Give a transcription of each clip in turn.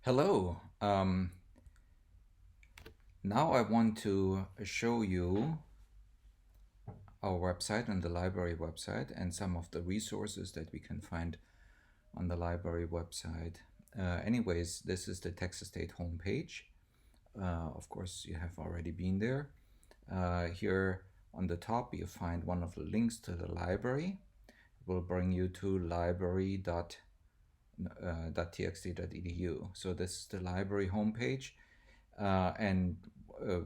Hello. Now I want to show you our website and the library website and some of the resources that we can find on the library website. Anyways, this is the Texas State homepage. Of course, you have already been there. Here on the top, you find one of the links to the library. It will bring you to library.txt.edu. So this is the library homepage. And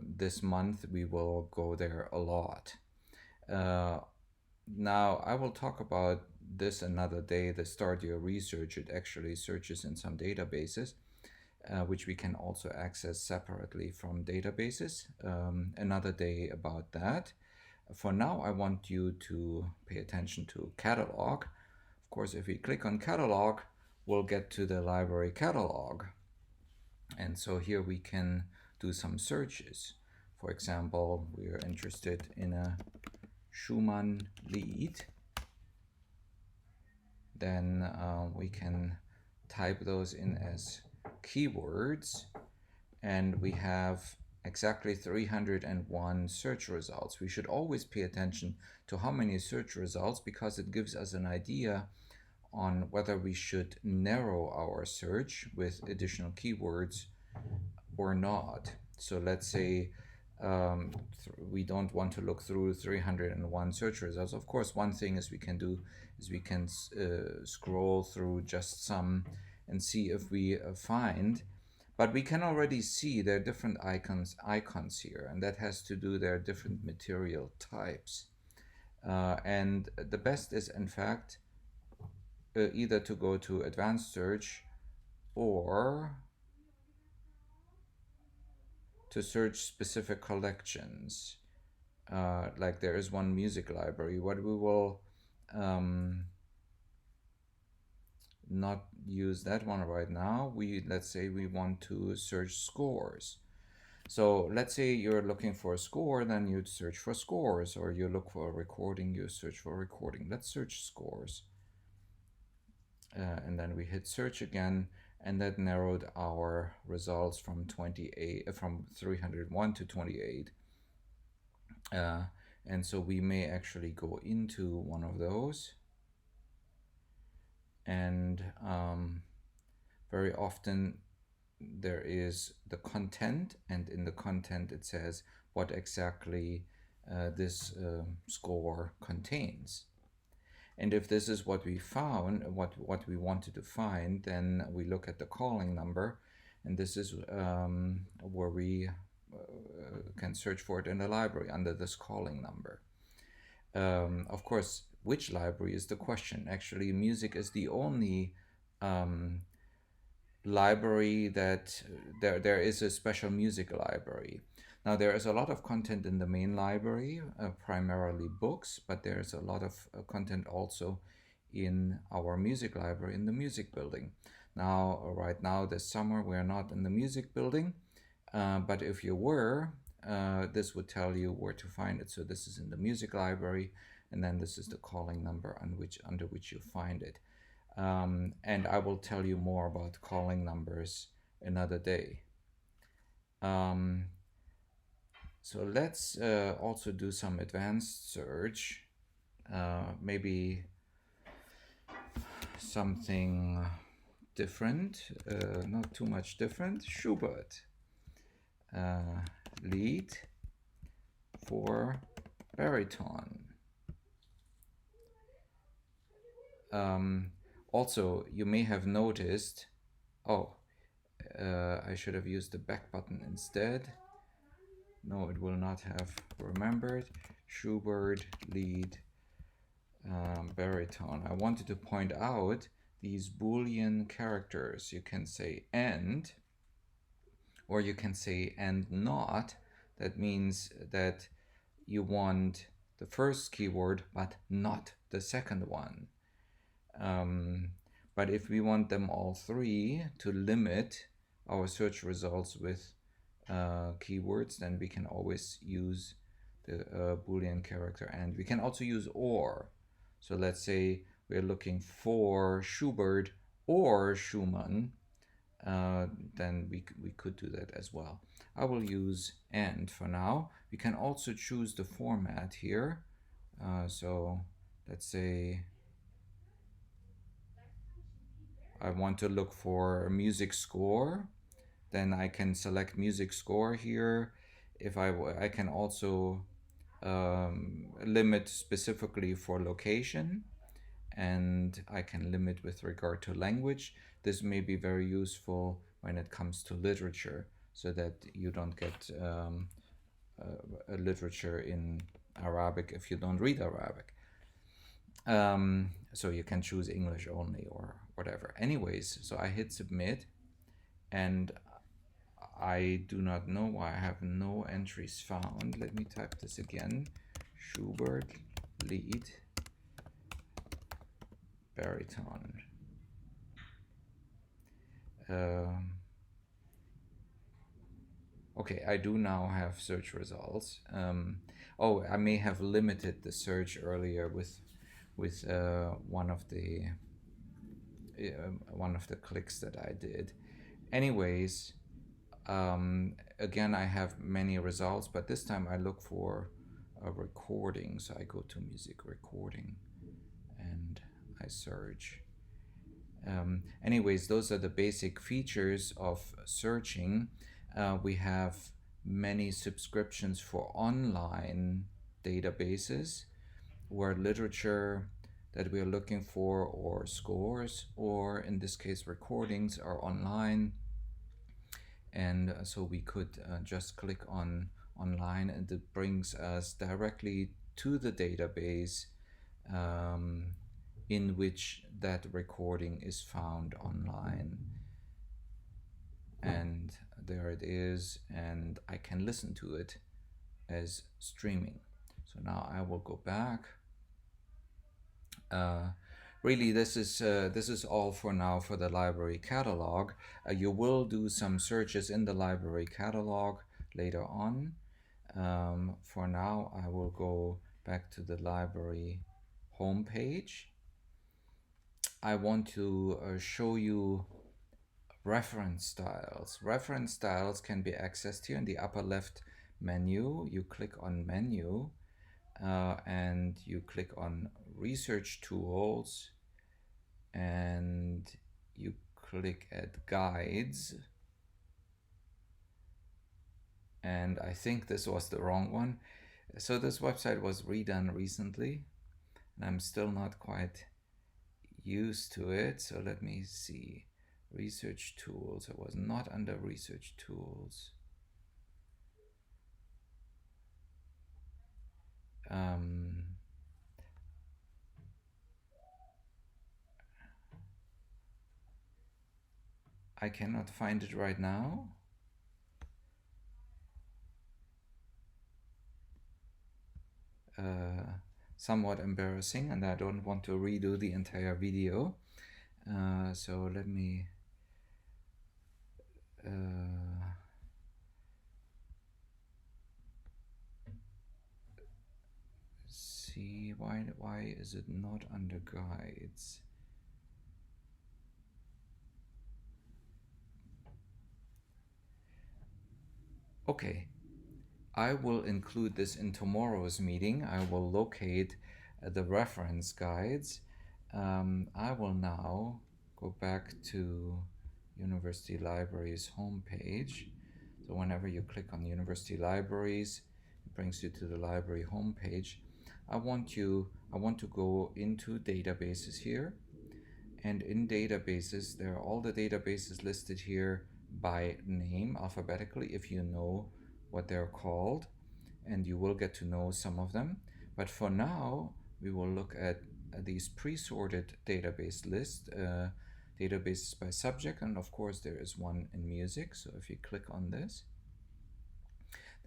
this month we will go there a lot. Uh, Now I will talk about this another day. The Start Your Research, it actually searches in some databases, which we can also access separately from databases. Another day about that. For now, I want you to pay attention to catalog. Of course, if we click on catalog, we'll get to the library catalog. And so here we can do some searches. For example, we are interested in a Schumann lead. Then we can type those in as keywords, and we have exactly 301 search results. We should always pay attention to how many search results, because it gives us an idea on whether we should narrow our search with additional keywords or not. So let's say we don't want to look through 301 search results. Of course, one thing is we can do is we can scroll through just some and see if we find, but we can already see there are different icons here, and that has to do there are different material types. And the best is in fact either to go to advanced search or to search specific collections. Like there is one music library. What we will not use that one right now. Let's say we want to search scores. So let's say you're looking for a score, then you'd search for scores, or you look for a recording, you search for recording. Let's search scores. And then we hit search again, and that narrowed our results from 301 to 28. And so we may actually go into one of those, and very often there is the content, and in the content it says what exactly this score contains. And if this is what we found, what we wanted to find, then we look at the calling number, and this is where we can search for it in the library under this calling number. Of course, which library is the question. Actually, music is the only library that there is a special music library. Now there is a lot of content in the main library, primarily books, but there's a lot of content also in our music library in the music building. Now, right now this summer we're not in the music building, but if you were, this would tell you where to find it. So this is in the music library, and then this is the calling number under which you find it. And I will tell you more about calling numbers another day. So let's also do some advanced search, maybe something different, not too much different. Schubert, lead for baritone. Also, you may have noticed, I should have used the back button instead. No, it will not have remembered. Schubert, lead, baritone. I wanted to point out these Boolean characters. You can say and, or you can say and not. That means that you want the first keyword but not the second one. But if we want them all three to limit our search results with keywords, then we can always use the Boolean character and. We can also use or. So let's say we're looking for Schubert or Schumann. uh, then we could do that as well. I will use and for now. We can also choose the format here. So let's say I want to look for a music score, then I can select music score here. If I can also limit specifically for location, and I can limit with regard to language. This may be very useful when it comes to literature, so that you don't get a literature in Arabic if you don't read Arabic. So you can choose English only or whatever. Anyways, so I hit submit, and I do not know why I have no entries found. Let me type this again. Schubert lead baritone. Um, okay, I do now have search results. Oh, I may have limited the search earlier with one of the clicks that I did. Anyways, again, I have many results, but this time I look for a recording. So I go to music recording and I search. Anyways, those are the basic features of searching. We have many subscriptions for online databases where literature that we are looking for, or scores, or in this case recordings, are online. And so we could just click on online, and it brings us directly to the database in which that recording is found online. And there it is, and I can listen to it as streaming. So now I will go back. Really, this is all for now for the library catalog. You will do some searches in the library catalog later on. For now, I will go back to the library homepage. I want to show you reference styles. Reference styles can be accessed here in the upper left menu. You click on menu and you click on research tools and you click at guides. And I think this was the wrong one. So this website was redone recently and I'm still not quite used to it. So let me see. Research tools. It was not under research tools. I cannot find it right now. Somewhat embarrassing, and I don't want to redo the entire video. So let me see why is it not under guides? Okay, I will include this in tomorrow's meeting. I will locate the reference guides. I will now go back to University Libraries homepage. So whenever you click on University Libraries, it brings you to the library homepage. I want to go into databases here, and in databases there are all the databases listed here by name alphabetically if you know what they're called, and you will get to know some of them. But for now we will look at these pre-sorted database list, databases by subject, and of course there is one in music. So if you click on this,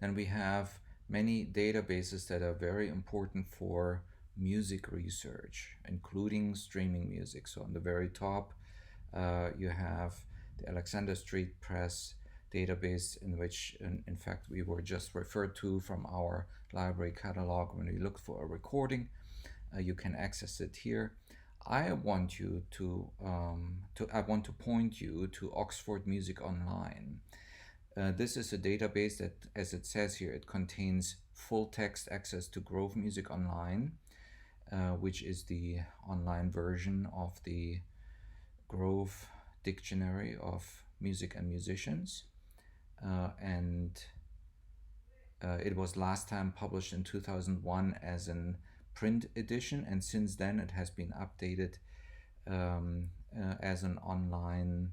then we have many databases that are very important for music research, including streaming music. So on the very top, you have the Alexander Street Press database, in which, in fact, we were just referred to from our library catalog when we looked for a recording. You can access it here. I want you I want to point you to Oxford Music Online. This is a database that, as it says here, it contains full text access to Grove Music Online, which is the online version of the Grove Dictionary of Music and Musicians. And it was last time published in 2001 as an print edition, and since then it has been updated as an online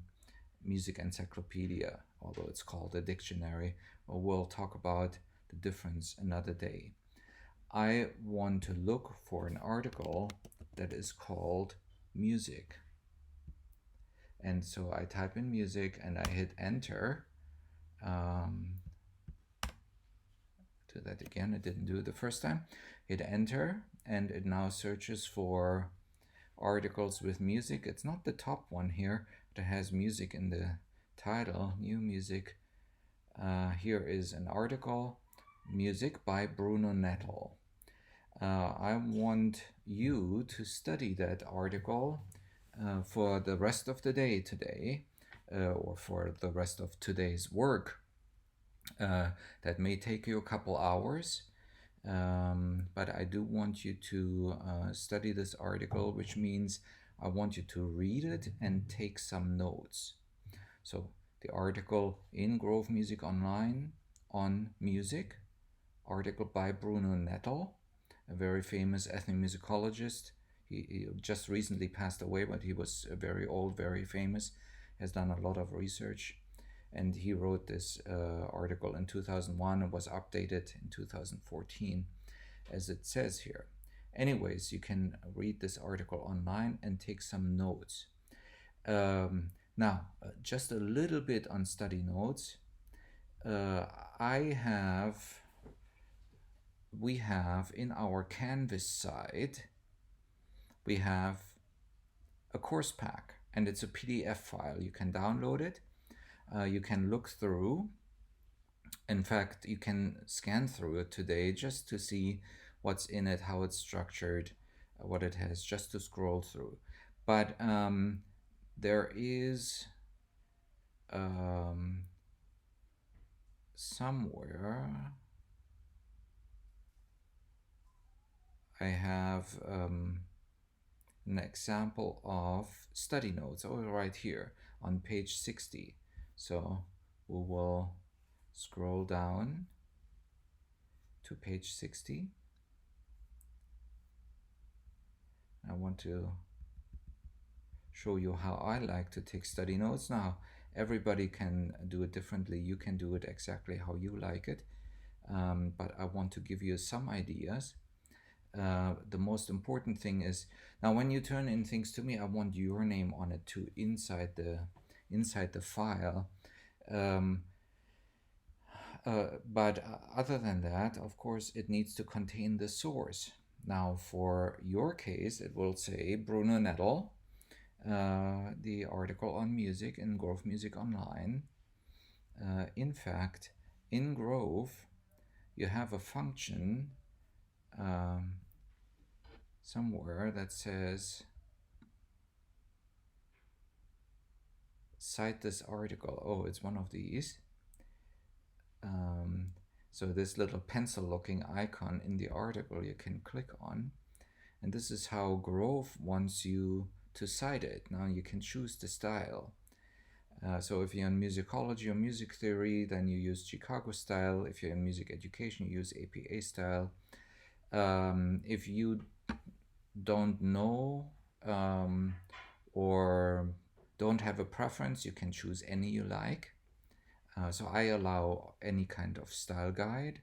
music encyclopedia, although it's called a dictionary. We'll talk about the difference another day. I want to look for an article that is called music. And so I type in music and I hit enter. Do that again, it didn't do it the first time. Hit enter and it now searches for articles with music. It's not the top one here that has music in the title, new music. Here is an article, music by Bruno Nettel. I want you to study that article for the rest of the day today, or for the rest of today's work. That may take you a couple hours, but I do want you to study this article, which means I want you to read it and take some notes. So the article in Grove Music Online on music, article by Bruno Nettel, a very famous ethnomusicologist. He just recently passed away, but he was very old, very famous, has done a lot of research. And he wrote this article in 2001 and was updated in 2014, as it says here. Anyways, you can read this article online and take some notes. Now, just a little bit on study notes. We have in our Canvas site, we have a course pack, and it's a PDF file. You can download it. You can look through. In fact, you can scan through it today just to see what's in it, how it's structured, what it has, just to scroll through. But there is somewhere I have an example of study notes, right here on page 60. So we will scroll down to page 60. I want to show you how I like to take study notes. Now, everybody can do it differently. You can do it exactly how you like it. But I want to give you some ideas. The most important thing is, now when you turn in things to me, I want your name on it too, inside the file. But other than that, of course, it needs to contain the source. Now, for your case, it will say Bruno Nettel, the article on music in Grove Music Online. In fact, in Grove, you have a function somewhere that says cite this article. Oh, it's one of these. So this little pencil looking icon in the article you can click on, and this is how Grove wants you to cite it. Now you can choose the style. So if you're in musicology or music theory, then you use Chicago style. If you're in music education, you use APA style. If you don't know or don't have a preference, you can choose any you like. So I allow any kind of style guide.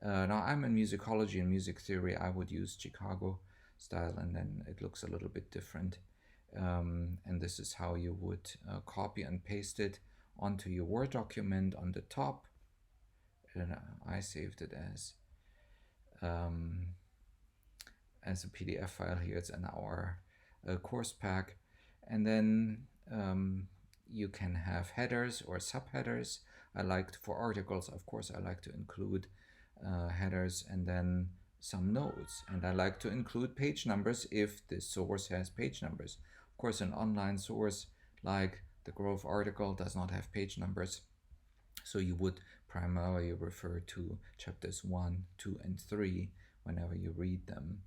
Now I'm in musicology and music theory. I would use Chicago style, and then it looks a little bit different. And this is how you would copy and paste it onto your Word document on the top. And I saved it as a PDF file here. It's in our course pack. And then you can have headers or subheaders. For articles, of course, I like to include headers, and then some notes, and I like to include page numbers if the source has page numbers. Of course, an online source like the Grove article does not have page numbers, so you would primarily refer to chapters 1, 2, and 3 whenever you read them.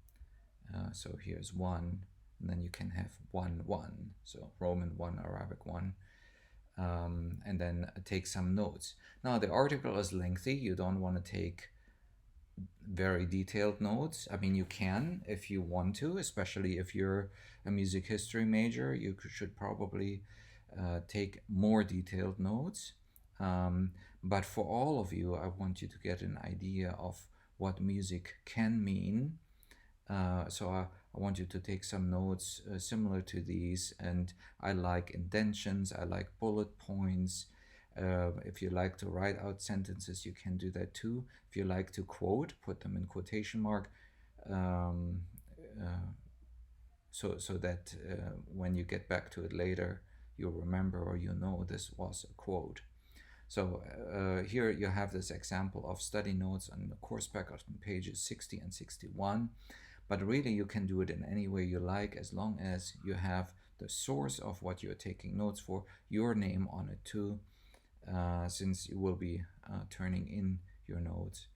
So here's 1, and then you can have 1, 1, so Roman 1, Arabic 1, and then take some notes. Now, the article is lengthy. You don't want to take very detailed notes. I mean, you can if you want to, especially if you're a music history major. You should probably take more detailed notes. But for all of you, I want you to get an idea of what music can mean. So I want you to take some notes similar to these, and I like indentions, I like bullet points. If you like to write out sentences, you can do that too. If you like to quote, put them in quotation mark, um, so that when you get back to it later, you'll remember or you know this was a quote. So here you have this example of study notes on the course pack on pages 60 and 61. But really, you can do it in any way you like, as long as you have the source of what you're taking notes for, your name on it too, since you will be turning in your notes.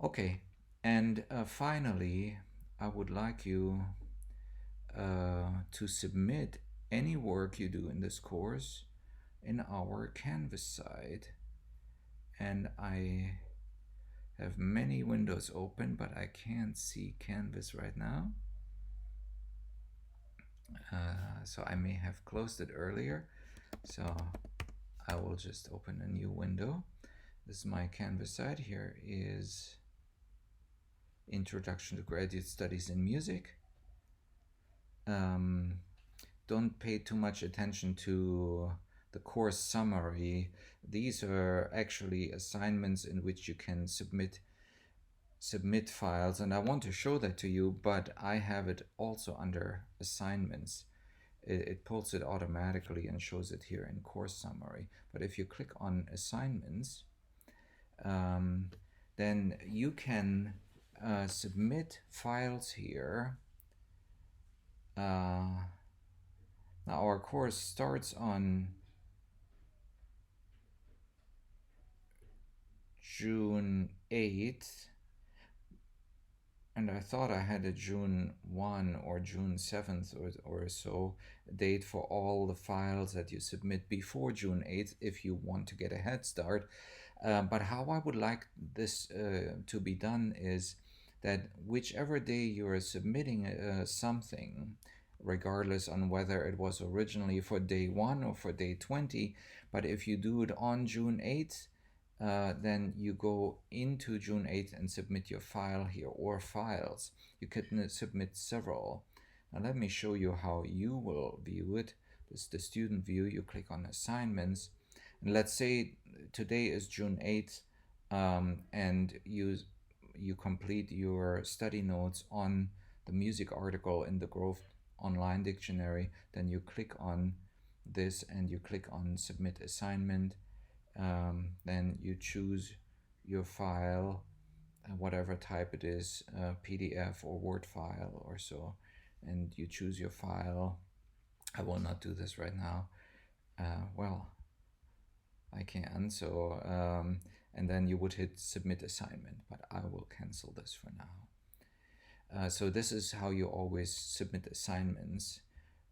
Okay, and finally, I would like you to submit any work you do in this course in our Canvas site. And I have many windows open, but I can't see Canvas right now. So I may have closed it earlier. So I will just open a new window. This is my Canvas site. Here is Introduction to Graduate Studies in Music. Don't pay too much attention to the course summary. These are actually assignments in which you can submit files, and I want to show that to you, but I have it also under assignments. It pulls it automatically and shows it here in course summary. But if you click on assignments, then you can submit files here. Now our course starts on June 8th, and I thought I had a June 1 or June 7th or so date for all the files that you submit before June 8th if you want to get a head start. But how I would like this to be done is that whichever day you are submitting something, regardless on whether it was originally for day 1 or for day 20, but if you do it on June 8th, then you go into June 8th and submit your file here, or files. You could submit several. Now let me show you how you will view it. This is the student view. You click on assignments, and let's say today is June 8th, and you complete your study notes on the music article in the Grove Online Dictionary. Then you click on this and you click on Submit Assignment. Then you choose your file, whatever type it is, PDF or Word file or so, and you choose your file. I will not do this right now. Well, I can, so and then you would hit Submit Assignment, but I will cancel this for now. So this is how you always submit assignments.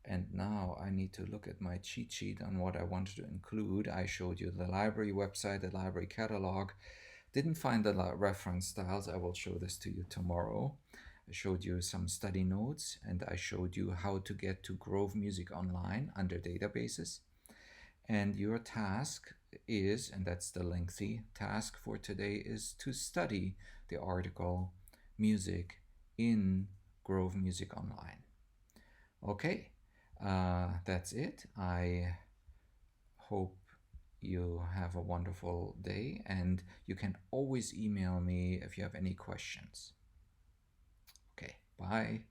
And now I need to look at my cheat sheet on what I wanted to include. I showed you the library website, the library catalog. Didn't find the reference styles. I will show this to you tomorrow. I showed you some study notes, and I showed you how to get to Grove Music Online under databases. And your task is, and that's the lengthy task for today, is to study the article Music in Grove Music Online. Okay. That's it. I hope you have a wonderful day, and you can always email me if you have any questions. Okay, bye.